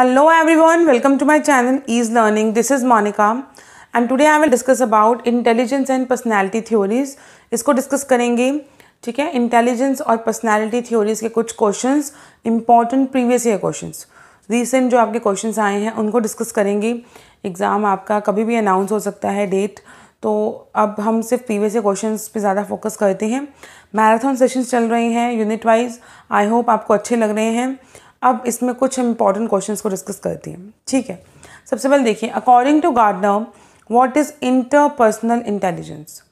Hello everyone, welcome to my channel Ease Learning. This is Monica and today I will discuss about intelligence and personality theories. इसको discuss करेंगे, ठीक है। Intelligence और personality theories के कुछ questions, important previous year questions, recent जो आपके questions आए हैं उनको डिस्कस करेंगे। एग्ज़ाम आपका कभी भी अनाउंस हो सकता है डेट, तो अब हम सिर्फ प्रीवियस ईयर क्वेश्चंस पे ज़्यादा फोकस करते हैं। मैराथन सेशंस चल रहे हैं यूनिट वाइज, आई होप आपको अच्छे लग रहे हैं। अब इसमें कुछ इंपॉर्टेंट क्वेश्चंस को डिस्कस करते हैं, ठीक है। सबसे पहले देखिए, according to Gardner what is interpersonal intelligence,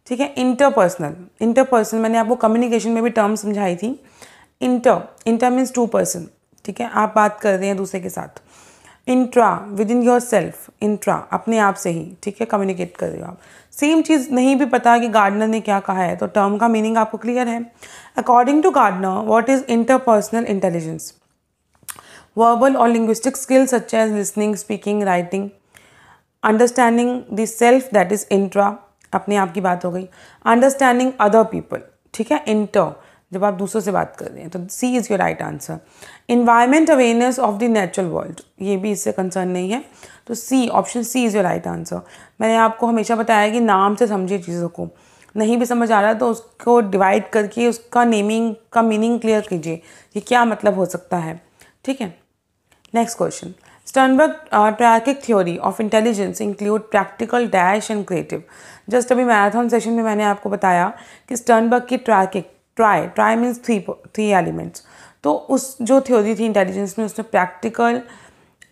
ठीक है। इंटरपर्सनल मैंने आपको कम्युनिकेशन में भी टर्म समझाई थी। इंटर मीन्स टू पर्सन, ठीक है, आप बात कर रहे हैं दूसरे के साथ। Intra with in your self, intra अपने आप से ही, ठीक है, कम्युनिकेट कर रहे हो आप। सेम चीज़ नहीं भी पता कि गार्डनर ने क्या कहा है तो टर्म का मीनिंग आपको क्लियर है। According to Gardner what is interpersonal intelligence, verbal or linguistic skills such as listening, speaking, writing, understanding the self that is intra, अपने आप की बात हो गई। understanding other people, ठीक है, inter जब आप दूसरों से बात कर रहे हैं, तो C is your right answer। environment awareness of the natural world, ये भी इससे कंसर्न नहीं है, तो C, option C is your right answer। मैंने आपको हमेशा बताया कि नाम से समझिए चीज़ों को, नहीं भी समझ आ रहा तो उसको डिवाइड करके उसका नेमिंग का मीनिंग क्लियर कीजिए, ये क्या मतलब हो सकता है, ठीक है। Next question, Sternberg triarchic theory of intelligence include practical, dash and creative. Just अभी मैराथन सेशन में मैंने आपको बताया कि स्टर्नबर्ग की triarchic, tri means three elements, तो उस जो थ्योरी थी इंटेलिजेंस में उसने practical,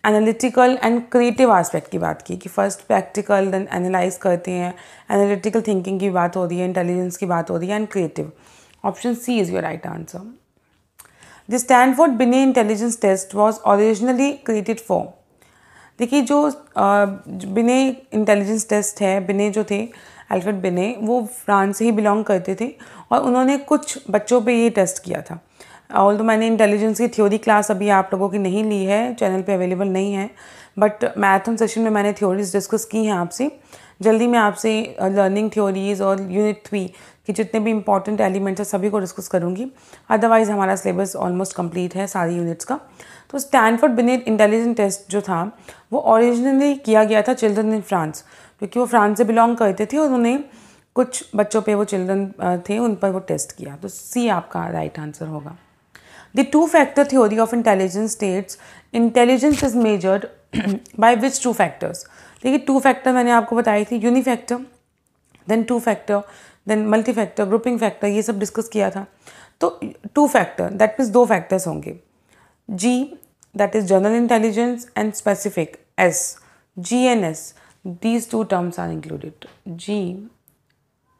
analytical and creative aspect की बात की, कि फर्स्ट प्रैक्टिकल देन एनालाइज करते हैं, एनालिटिकल थिंकिंग की बात हो रही है, इंटेलिजेंस की बात हो रही है, and creative. Option C is your right answer. The Stanford Binet Intelligence Test was originally created for, देखिए जो बिने इंटेलिजेंस टेस्ट है, बिने जो थे अल्फ्रेड बिने, वो फ्रांस से ही बिलोंग करते थे और उन्होंने कुछ बच्चों पे ये टेस्ट किया था। ऑल्दो मैंने इंटेलिजेंस की थ्योरी क्लास अभी आप लोगों की नहीं ली है, चैनल पे अवेलेबल नहीं है, बट मैराथन सेशन में मैंने थ्योरीज डिस्कस की हैं आपसे। जल्दी मैं आपसे लर्निंग थ्योरीज और यूनिट 3 कि जितने भी इंपॉर्टेंट एलिमेंट्स हैं सभी को डिस्कस करूँगी। अदरवाइज़ हमारा सिलेबस ऑलमोस्ट कंप्लीट है सारी यूनिट्स का। तो स्टैनफोर्ड बिनेट इंटेलिजेंस टेस्ट जो था वो ओरिजिनली किया गया था चिल्ड्रन इन फ्रांस, क्योंकि वो फ्रांस से बिलोंग करते थे और उन्होंने कुछ बच्चों पे, वो चिल्ड्रन थे, उन पर वो टेस्ट किया, तो सी आपका राइट आंसर होगा। The two factor theory of intelligence states intelligence is measured by which two factors. देखिए टू फैक्टर मैंने आपको बताई थी, unifactor, then two factor, then multi factor, grouping factor, ये सब डिस्कस किया था। तो टू फैक्टर दैट मीन्स दो फैक्टर्स होंगे, G that is general intelligence and specific S, G and S, these two terms are included, G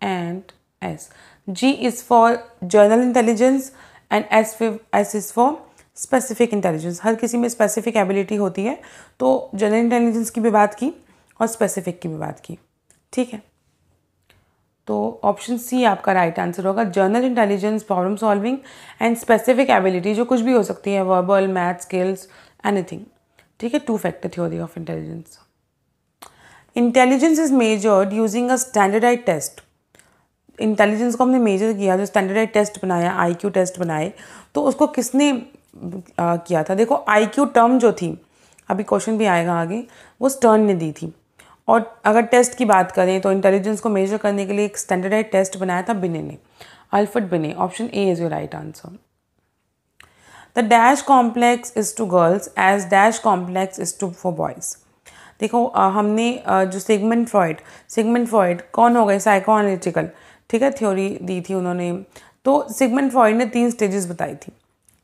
and S. Ji is for general intelligence and S is for specific intelligence. हर किसी में specific ability होती है, तो general intelligence की भी बात की और स्पेसिफिक की भी बात की, ठीक है। तो ऑप्शन सी आपका राइट आंसर होगा। General intelligence, problem solving and specific ability जो कुछ भी हो सकती है, वर्बल, मैथ स्किल्स, एनीथिंग, ठीक है। Two factor theory of intelligence. Intelligence is measured using a standardised test. Intelligence को हमने मेजर किया, जो स्टैंडर्डाइज्ड टेस्ट बनाया, IQ टेस्ट बनाए, तो उसको किसने किया था। देखो IQ टर्म जो थी, अभी क्वेश्चन भी आएगा आगे, वो स्टर्न ने दी थी। और अगर टेस्ट की बात करें तो इंटेलिजेंस को मेजर करने के लिए एक स्टैंडर्डाइज्ड टेस्ट बनाया था बिने ने, Alfred Binet. Option A is your right answer. The dash complex is to girls as dash complex is to for boys. देखो हमने जो सिगमंड फ्रॉइड कौन हो गए, साइको एनालिटिकल, ठीक है, थ्योरी दी थी उन्होंने। तो सिगमंड फ्रॉइड ने 3 स्टेजेस बताई थी,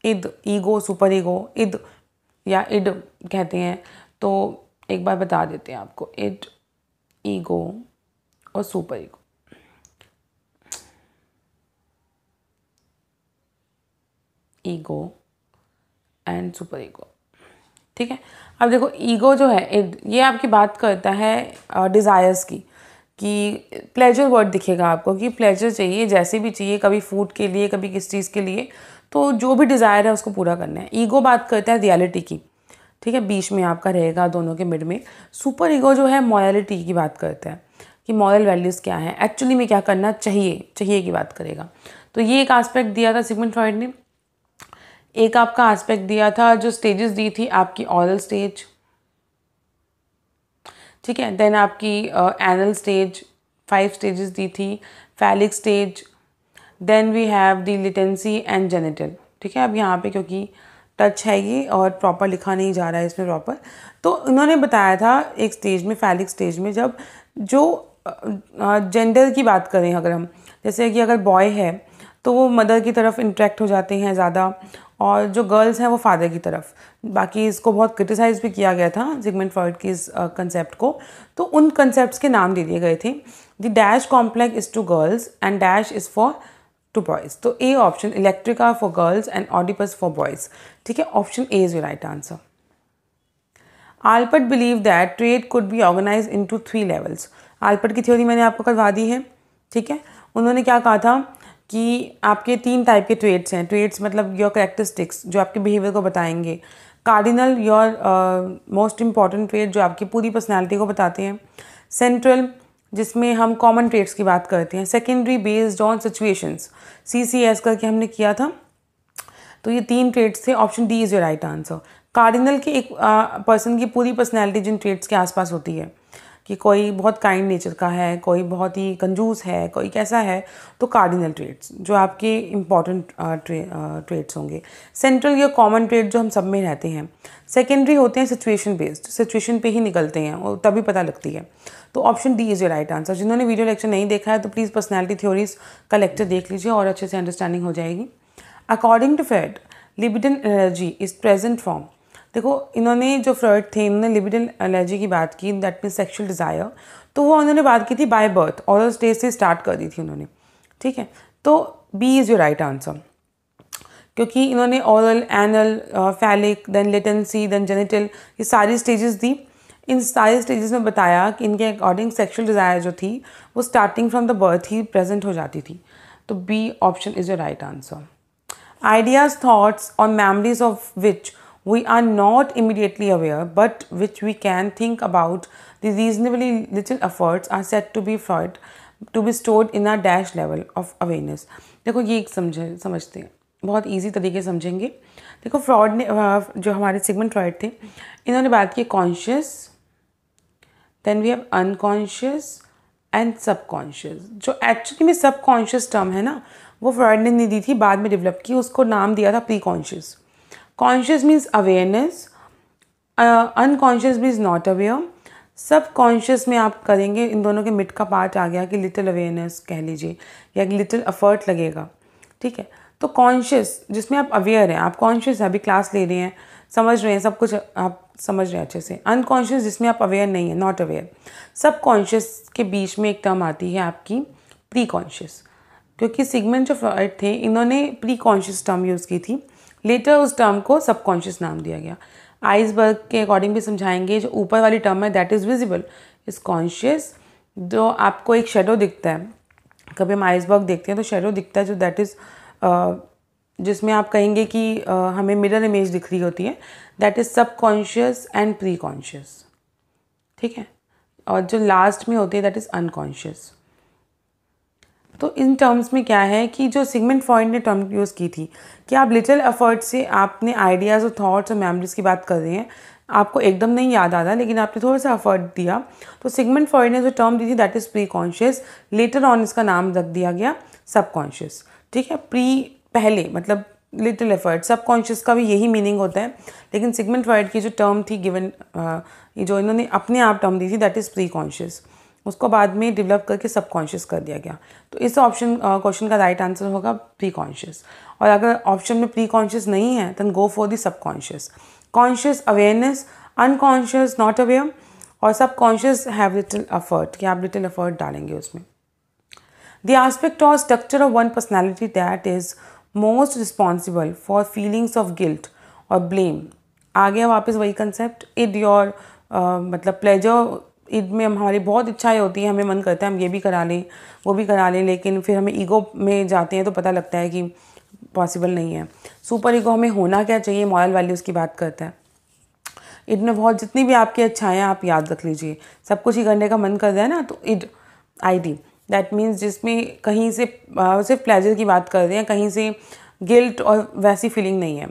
इद, ईगो, सुपर ईगो, इद या इड कहते हैं, तो एक बार बता देते हैं आपको, इड, ईगो और super ego. Ego and super ego, ठीक है। अब देखो ईगो जो है, इड, ये आपकी बात करता है डिज़ायर्स की, कि प्लेजर वर्ड दिखेगा आपको कि प्लेजर चाहिए, जैसे भी चाहिए, कभी फूड के लिए, कभी किस चीज़ के लिए, तो जो भी डिज़ायर है उसको पूरा करना है। ईगो बात करता है रियलिटी की, ठीक है, बीच में आपका रहेगा, दोनों के मिड में। सुपर ईगो जो है मॉरलिटी की बात करता है, कि मॉरल वैल्यूज़ क्या है, एक्चुअली में क्या करना चाहिए की बात करेगा। तो ये एक एस्पेक्ट दिया था सिगमंड फ्रॉइड ने। एक आपका एस्पेक्ट दिया था, जो स्टेजेस दी थी आपकी ऑरल स्टेज, ठीक है। देन आपकी एनल स्टेज 5 स्टेजेस दी थी, phallic stage, then we have the latency and genital, ठीक है। अब यहाँ पे क्योंकि टच है ये और प्रॉपर लिखा नहीं जा रहा है इसमें प्रॉपर, तो उन्होंने बताया था एक स्टेज में, फैलिक स्टेज में, जब जो जेंडर की बात करें अगर हम, जैसे कि अगर बॉय है तो वो मदर की तरफ इंट्रैक्ट हो जाते हैं ज़्यादा, और जो गर्ल्स हैं वो फादर की तरफ। बाकी इसको बहुत क्रिटिसाइज़ भी किया गया था सिगमंड फ्रॉइड की इस कंसेप्ट को। तो उन कंसेप्ट्स के नाम दे दिए गए थे, the dash complex is to girls and dash is for to boys. तो A option, Electra for girls and Oedipus for boys, ठीक है। Option A is your right answer. Allport believe that trait could be organised into 3 levels. Allport की theory मैंने आपको करवा दी है, ठीक है। उन्होंने क्या कहा था कि आपके 3 टाइप के ट्रेड्स हैं। ट्रेड्स मतलब योर कैरेक्टरिस्टिक्स, जो आपके बिहेवियर को बताएंगे। Cardinal, your most important trade, जो आपकी पूरी पर्सनैलिटी को बताते हैं। सेंट्रल, जिसमें हम कॉमन ट्रेड्स की बात करते हैं। Secondary, based on situations, CCS करके हमने किया था। तो ये 3 ट्रेड्स थे। Option D is your right answer. Cardinal की एक पर्सन की पूरी पर्सनैलिटी जिन ट्रेड्स के आसपास होती है, कि कोई बहुत काइंड नेचर का है, कोई बहुत ही कंजूस है, कोई कैसा है, तो कार्डिनल ट्रेड्स जो आपके इंपॉर्टेंट ट्रेड्स होंगे। सेंट्रल या कॉमन ट्रेड जो हम सब में रहते हैं। सेकेंडरी होते हैं सिचुएशन बेस्ड, सिचुएशन पे ही निकलते हैं और तभी पता लगती है। तो option D is your right answer. जिन्होंने वीडियो लेक्चर नहीं देखा है तो प्लीज़ पर्सनैलिटी थ्योरीज का लेक्चर देख लीजिए और अच्छे से अंडरस्टैंडिंग हो जाएगी। According to Freud, libidinal energy is present form. देखो, इन्होंने जो फ्रॉइड थे, इन्होंने लिबिडल एनर्जी की बात की, दैट मीन्स सेक्शुअल डिज़ायर, तो वो उन्होंने बात की थी बाय बर्थ, ऑरल स्टेज से स्टार्ट कर दी थी उन्होंने, ठीक है। तो B is your right answer, क्योंकि इन्होंने oral, anal, phallic, then latency, then genital, ये सारी स्टेजेस दी। इन सारे स्टेजेस में बताया कि इनके अकॉर्डिंग सेक्शुअल डिज़ायर जो थी वो स्टार्टिंग फ्रॉम द बर्थ ही प्रेजेंट हो जाती थी। तो B option is your right answer. Ideas, thoughts, or memories of which we are not immediately aware, but which we can think about the reasonably little efforts are said to be Freud to be stored in a dash level of awareness. देखो ये एक समझते हैं, बहुत easy तरीके से समझेंगे। देखो, फ्रॉड ने जो हमारे सिगमंड फ्रॉइड थे, इन्होंने बात की conscious, then we have unconscious and subconscious. जो एक्चुअली में सबकॉन्शियस टर्म है ना, वो फ्रॉइड ने नहीं दी थी, बाद में डेवलप की, उसको नाम दिया था pre conscious. Conscious means awareness, unconscious means not aware. सब कॉन्शियस में आप करेंगे, इन दोनों के मिड का पार्ट आ गया कि लिटिल अवेयरनेस कह लीजिए या लिटिल एफर्ट लगेगा, ठीक है। तो कॉन्शियस जिसमें आप अवेयर हैं, आप कॉन्शियस हैं, अभी क्लास ले रहे हैं, समझ रहे हैं, सब कुछ आप समझ रहे हैं अच्छे से। अनकॉन्शियस जिसमें आप अवेयर नहीं है, नॉट अवेयर। सब कॉन्शियस के बीच में एक टर्म आती है आपकी प्री कॉन्शियस, क्योंकि सिगमंड जो फ्रॉइड थे, इन्होंने प्री कॉन्शियस टर्म यूज़ की थी, लेटर उस टर्म को सबकॉन्शियस नाम दिया गया। आइसबर्ग के अकॉर्डिंग भी समझाएंगे, जो ऊपर वाली टर्म है that is visible is conscious. जो आपको एक शेडो दिखता है, कभी हम आइसबर्ग देखते हैं तो शेडो दिखता है, जो दैट इज़ जिसमें आप कहेंगे कि हमें मिरर इमेज दिख रही होती है, that is subconscious and pre conscious, ठीक है। और जो लास्ट में होती है दैट इज़ अनकॉन्शियस। तो इन टर्म्स में क्या है कि जो सिगमंड फ्रॉइड ने टर्म यूज़ की थी कि आप लिटिल एफर्ट से आपने आइडियाज़ और थॉट्स और मेमोरीज़ की बात कर रहे हैं, आपको एकदम नहीं याद आ रहा लेकिन आपने थोड़ा सा एफर्ट दिया, तो सिगमंड फ्रॉइड ने जो टर्म दी थी that is pre conscious. Later on इसका नाम रख दिया गया सबकॉन्शियस, ठीक है। प्री पहले मतलब लिटिल एफर्ट, सबकॉन्शियस का भी यही मीनिंग होता है, लेकिन सिगमंड फ्रॉइड की जो टर्म थी गिवन, जो इन्होंने अपने आप टर्म दी थी दैट इज़ प्री कॉन्शियस, उसको बाद में डेवलप करके सबकॉन्शियस कर दिया गया। तो इस ऑप्शन क्वेश्चन का राइट आंसर होगा प्री कॉन्शियस। और अगर ऑप्शन में प्री कॉन्शियस नहीं है then go for the subconscious. Conscious awareness, unconscious not aware, और सबकॉन्शियस हैव लिटिल एफर्ट, कि आप लिटिल एफर्ट डालेंगे उसमें। द एस्पेक्ट और structure of one personality that is most responsible for feelings of guilt और blame. आ गया वापस वही कंसेप्ट, इड योर मतलब प्लेजर, ईद में हमारी बहुत इच्छाएं होती हैं, हमें मन करता है हम ये भी करा लें वो भी करा लें, लेकिन फिर हमें ईगो में जाते हैं तो पता लगता है कि पॉसिबल नहीं है। सुपर ईगो हमें होना क्या चाहिए, मॉरल वैल्यूज़ की बात करता है। ईद में बहुत जितनी भी आपकी इच्छाएं आप याद रख लीजिए, सब कुछ ही करने का मन कर रहा है ना, तो ईड ID दैट मीन्स जिसमें कहीं से सिर्फ प्लेजर की बात कर रहे हैं, कहीं से गिल्ट और वैसी फीलिंग नहीं है।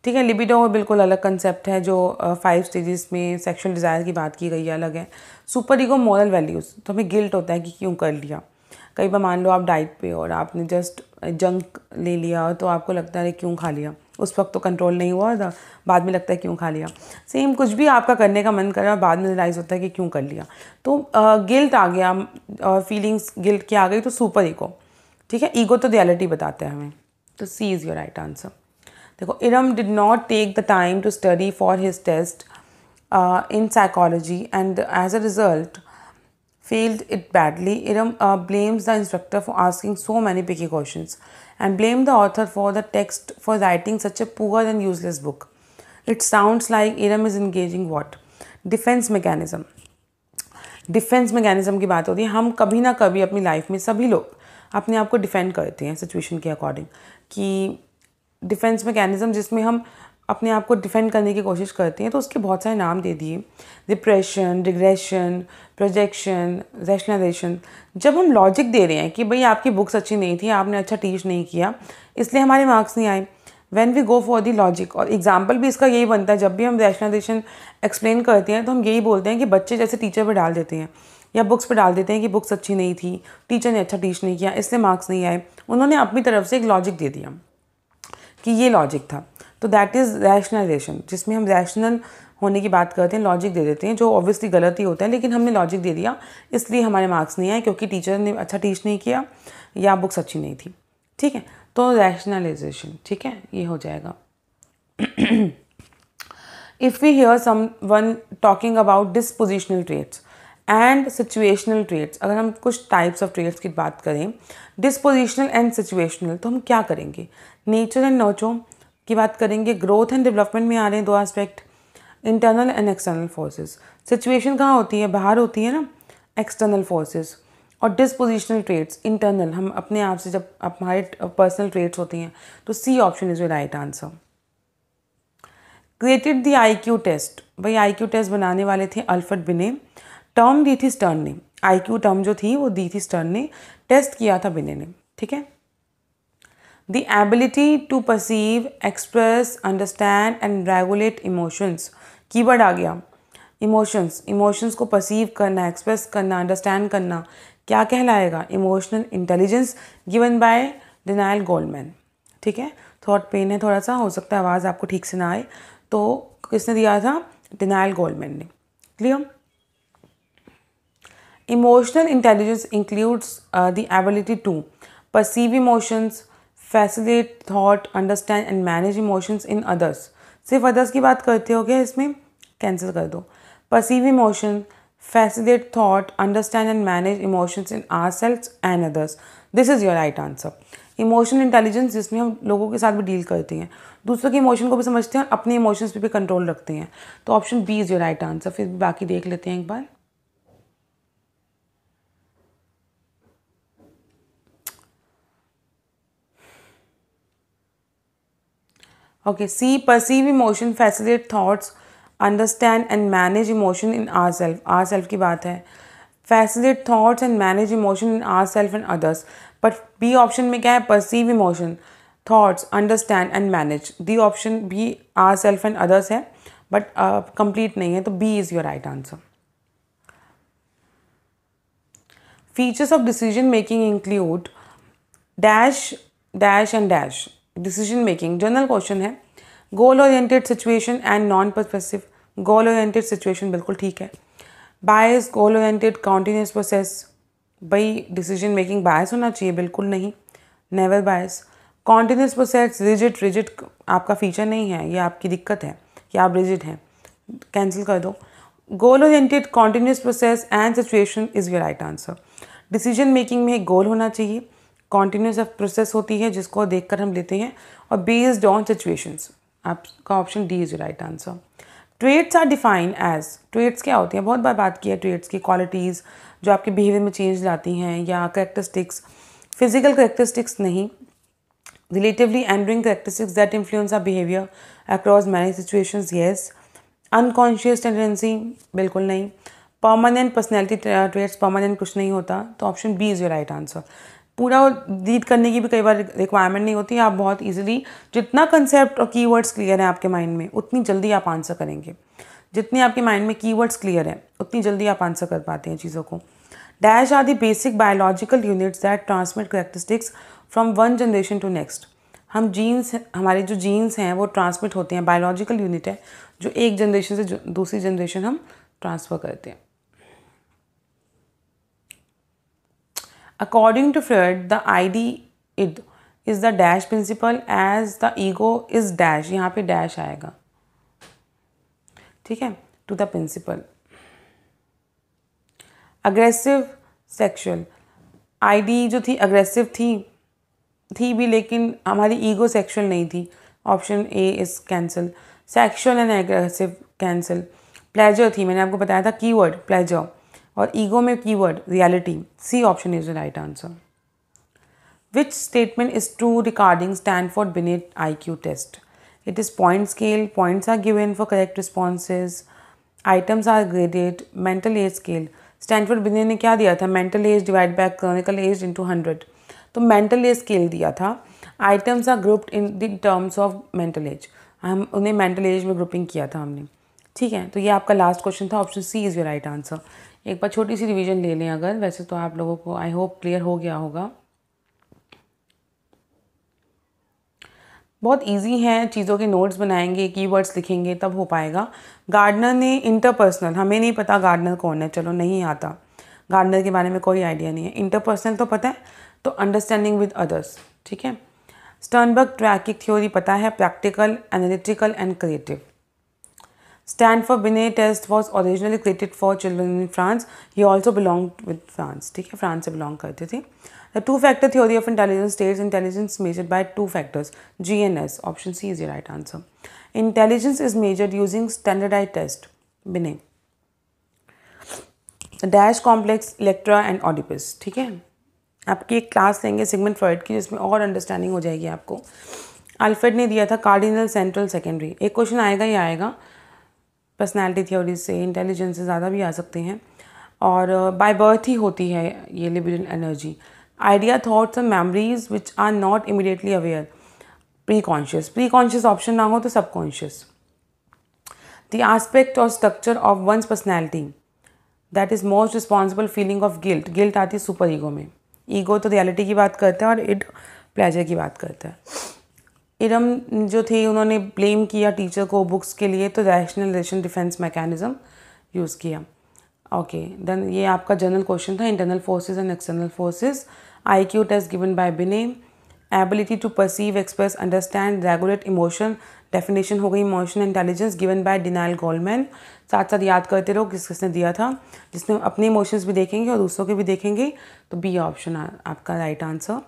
ठीक है। लिबिडो बिल्कुल अलग कंसेप्ट है, जो 5 स्टेजेस में सेक्शुअल डिज़ायर की बात की गई है, अलग है। सुपर ईगो मोरल वैल्यूज़, तो हमें गिल्ट होता है कि क्यों कर लिया। कई बार मान लो आप डाइट पे और आपने जस्ट जंक ले लिया, तो आपको लगता है क्यों खा लिया, उस वक्त तो कंट्रोल नहीं हुआ था, बाद में लगता है क्यों खा लिया। सेम कुछ भी आपका करने का मन कर रहा है, बाद में रियलाइज़ होता है कि क्यों कर लिया। तो गिल्ट आ गया, फीलिंग्स गिल्ट की आ गई, तो सुपर ईगो। ठीक है, ईगो तो रियलिटी बताता है हमें। तो C is your right answer. देखो, Iram did not take the time to study for his test in psychology and as a result failed it badly. Iram blames the instructor for asking so many picky questions and blamed the author for the text for writing such a poor and useless book. It sounds like Iram is engaging what? Defense mechanism. Defence mechanism की बात होती है। हम कभी ना कभी अपनी life में सभी लोग अपने आप को डिफेंड करते हैं सिचुएशन के अकॉर्डिंग, कि डिफेंस मैकेनिज्म जिसमें हम अपने आप को डिफेंड करने की कोशिश करते हैं। तो उसके बहुत सारे नाम दे दिए, डिप्रेशन, रिग्रेशन, प्रोजेक्शन, रैशनलाइजेशन। जब हम लॉजिक दे रहे हैं कि भाई आपकी बुक्स अच्छी नहीं थी, आपने अच्छा टीच नहीं किया, इसलिए हमारे मार्क्स नहीं आए, when we go for the logic, और एग्जाम्पल भी इसका यही बनता है, जब भी हम रैशनलाइजेशन एक्सप्लेन करते हैं तो हम यही बोलते हैं कि बच्चे जैसे टीचर पर डाल देते हैं या बुक्स पर डाल देते हैं कि बुक्स अच्छी नहीं थी, टीचर ने अच्छा टीच नहीं किया, इसलिए मार्क्स नहीं आए। उन्होंने अपनी तरफ से एक लॉजिक दे दिया कि ये लॉजिक था। तो दैट इज़ रैशनलाइजेशन, जिसमें हम रैशनल होने की बात करते हैं, लॉजिक दे देते हैं, जो ऑब्वियसली गलत ही होता है, लेकिन हमने लॉजिक दे दिया इसलिए हमारे मार्क्स नहीं आए, क्योंकि टीचर ने अच्छा टीच नहीं किया या बुक्स अच्छी नहीं थी। ठीक है, तो रैशनलाइजेशन, ठीक है, ये हो जाएगा। If we hear someone talking about dispositional traits and situational traits, अगर हम कुछ टाइप्स ऑफ ट्रेट्स की बात करें, डिस्पोजिशनल एंड सिचुएशनल, तो हम क्या करेंगे? नेचर एंड नर्चर की बात करेंगे। ग्रोथ एंड डेवलपमेंट में आ रहे हैं दो aspect, internal and external forces. Situation कहाँ होती है? बाहर होती है ना, एक्सटर्नल फोर्सेस। और डिस्पोजिशनल ट्रेट्स इंटरनल, हम अपने आप से, जब हमारे पर्सनल ट्रेट्स होती हैं। तो C option is your right answer. Created the IQ test, भाई IQ टेस्ट बनाने वाले थे अल्फ्रेड बिने, टर्म दी थी स्टर्न ने, IQ टर्म जो थी वो दी थी स्टर्न ने, टेस्ट किया था बिने ने। ठीक है, the ability to perceive, express, understand and regulate emotions, keyword आ गया, इमोशंस। इमोशंस को परसीव करना, एक्सप्रेस करना, अंडरस्टैंड करना, क्या कहलाएगा? Emotional intelligence, given by Daniel Goldman. ठीक है, थॉट पेन है थोड़ा सा, हो सकता है आवाज़ आपको ठीक से ना आए, तो किसने दिया था? डेनियल गोल्डमैन ने। Clear? Emotional intelligence includes the ability to perceive emotions, facilitate thought, understand and manage emotions in others. सिर्फ अदर्स की बात करते हो क्या? इसमें कैंसिल कर दो। Perceive emotion, facilitate thought, understand and manage emotions in ourselves and others. This is your right answer. Emotional intelligence, जिसमें हम लोगों के साथ भी डील करते हैं, दूसरों के इमोशन को भी समझते हैं और अपने इमोशंस पे भी कंट्रोल रखते हैं। तो option B is your right answer. फिर बाकी देख लेते हैं एक बार। Okay, C perceive emotion, facilitate thoughts, understand and manage emotion in our self. Our self की बात है। Facilitate thoughts and manage emotion in our self and others. But B option में क्या है? Perceive emotion, thoughts, understand and manage. D option भी our self and others है, but complete नहीं है, तो B is your right answer. Features of decision making include dash dash and dash. Decision making general question है। Goal oriented situation and non perspective. Goal oriented situation बिल्कुल ठीक है। Bias, goal oriented, continuous process. भाई decision making bias होना चाहिए? बिल्कुल नहीं, never bias. Continuous process, rigid. Rigid आपका फीचर नहीं है, ये आपकी दिक्कत है कि आप रिजिड हैं, कैंसिल कर दो। गोल oriented, continuous process and situation is your right answer. Decision making में एक गोल होना चाहिए, कॉन्टिन्यूस प्रोसेस होती है जिसको देखकर हम लेते हैं, और बेस्ड ऑन सिचुएशंस। आपका option D is right answer. Traits are defined as, traits क्या होती हैं? बहुत बार बात की है ट्रेट्स की, क्वालिटीज़ जो आपके बिहेवियर में चेंज लाती हैं, या करेक्टरिस्टिक्स, फिजिकल करेक्टरिस्टिक्स नहीं, relatively enduring characteristics that influence our behaviour across many situations, yes. Unconscious tendency, बिल्कुल नहीं। परमानेंट पर्सनैलिटी ट्रेट्स, परमानेंट कुछ नहीं होता, तो option B is your right answer. पूरा रीड करने की भी कई बार रिक्वायरमेंट नहीं होती, आप बहुत ईजिली जितना कंसेप्ट और कीवर्ड्स क्लियर है आपके माइंड में उतनी जल्दी आप आंसर करेंगे। जितने आपके माइंड में कीवर्ड्स क्लियर है उतनी जल्दी आप आंसर कर पाते हैं चीज़ों को। Dash are the basic biological units that transmit characteristics from one generation to next. हम जीन्स, हमारे जो जीन्स हैं वो ट्रांसमिट होते हैं, बायोलॉजिकल यूनिट है जो एक जनरेशन से दूसरी जनरेशन हम ट्रांसफ़र करते हैं। According to Freud the id id is the dash principle as the ego is dash, यहाँ पे डैश आएगा, ठीक है, to the principle. Aggressive sexual, id जो थी अग्रेसिव थी भी, लेकिन हमारी ईगो सेक्सुअल नहीं थी, option A is cancel. Sexual and aggressive cancel. Pleasure थी, मैंने आपको बताया था कीवर्ड प्लेजर, और ईगो में keyword reality, C option is the right answer. Which statement is true regarding Stanford Binet IQ test? It is point scale, points are given for correct responses, items are graded, mental age scale. Stanford Binet ने क्या दिया था? Mental age divide by chronical age into 100, तो mental age scale दिया था। Items are grouped in the terms of mental age, हम उन्हें mental as में ग्रुपिंग किया था हमने, ठीक है। तो ये आपका लास्ट क्वेश्चन था, option C is your right answer. एक बार छोटी सी रिवीजन ले लें अगर, वैसे तो आप लोगों को आई होप क्लियर हो गया होगा। बहुत इजी है, चीज़ों के नोट्स बनाएंगे, कीवर्ड्स लिखेंगे तब हो पाएगा। गार्डनर ने इंटरपर्सनल, हमें नहीं पता गार्डनर कौन है, चलो नहीं आता, गार्डनर के बारे में कोई आइडिया नहीं है। इंटरपर्सनल तो पता है, तो अंडरस्टैंडिंग विद अदर्स, ठीक है। स्टर्नबर्ग ट्रैकिंग थ्योरी पता है, practical, analytical and creative. Stanford Binet test was originally created for children in France, he also belong with France, ठीक है, फ्रांस से बिलोंग करते थे। The two-factor theory of intelligence states intelligence measured by two factors, G and S. Option C is the right answer. Intelligence is measured using standardized test. Binay. The Dash complex, Electra and Oedipus. ठीक है, आपकी एक class लेंगे Sigmund Freud की जिसमें और understanding हो जाएगी आपको। अल्फ्रेड ने दिया था कार्डिनल, सेंट्रल, सेकेंडरी। एक क्वेश्चन आएगा ही आएगा पर्सनैलिटी थ्योरी से, इंटेलिजेंस से ज़्यादा भी आ सकते हैं, और बाय बर्थ ही होती है ये liberal energy. Idea, thoughts and memories which are not immediately aware, pre-conscious. Pre-conscious option ना हो तो subconscious. The aspect or structure of one's personality that is most responsible feeling of guilt. Guilt आती है super ego में। Ego तो reality की बात करता है और इड प्लेजर की बात करता है। इडम जो थे उन्होंने ब्लेम किया टीचर को बुक्स के लिए, तो रैशनलाइजेशन डिफेंस मैकेनिज्म यूज़ किया। ओके, देन ये आपका जनरल क्वेश्चन था, internal forces and external forces. IQ test given by Binet, ability to perceive, express, understand, regulate emotion, definition हो गई emotion intelligence given bye denial Goldman. साथ साथ याद करते रहो किस किसने दिया था, जिसमें अपने इमोशंस भी देखेंगे और दूसरों के भी देखेंगे, तो बी ऑप्शन आपका right answer.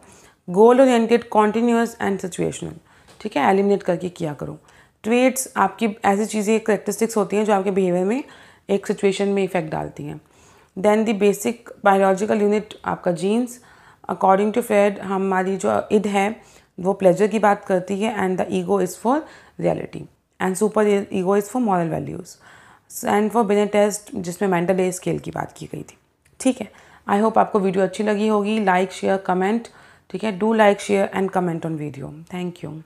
Goal oriented, continuous and situational, ठीक है, एलिमिनेट करके किया करो। ट्रेट्स आपकी ऐसी चीज़ें करेक्टरिस्टिक्स होती हैं जो आपके बिहेवियर में एक सिचुएशन में इफेक्ट डालती हैं। Then the basic biological unit आपका जीन्स। अकॉर्डिंग टू फ्रॉइड हमारी जो इड है वो प्लेजर की बात करती है, and the ego is for reality, and super ego is for moral values. And for Binet test जिसमें मेंटल एज स्केल की बात की गई थी, ठीक है। आई होप आपको वीडियो अच्छी लगी होगी। लाइक, शेयर, कमेंट, ठीक है, do like, share and comment on video. Thank you.